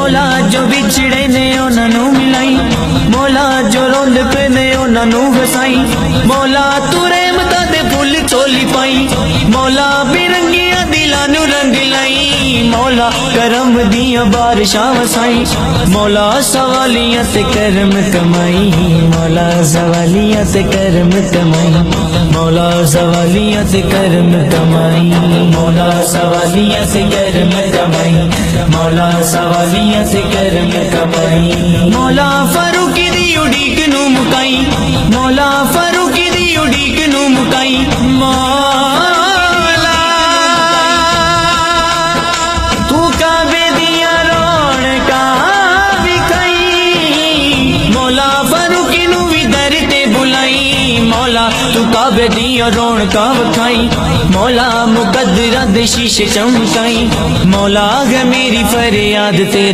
مولا جو بچھڑے نے انہاں نوں ملائی، مولا جو روند پے نے انہاں نوں وسائی، مولا تو رحمتاں دے پھل چولی پائی، مولا برنگیاں دلاں نوں رنگ لائی، مولا کرم دیاں بارشاں وسائی، مولا سوالیاں تے کرم کمائی، مولا سوالیاں تے کرم کمائی، مولا سوالیاں تے کرم کمائی، مولا سوالیاں تے کرم کمائی، مولا سوالیاں تے کرم کمائی، مولا فاروقی دی اڈیک نوں مکائی، مولا فاروقی دی اڈیک نوں مکائی، مولا تو کعبے دیاں رونقاں وکھائی، مولا فاروقی نوں وی در تے بلائی، مولا تو کعبے دیاں رونقاں وکھائی، مولا مقدراں دے شیشے چمکائی، مولا ہے میری فریاد تیرے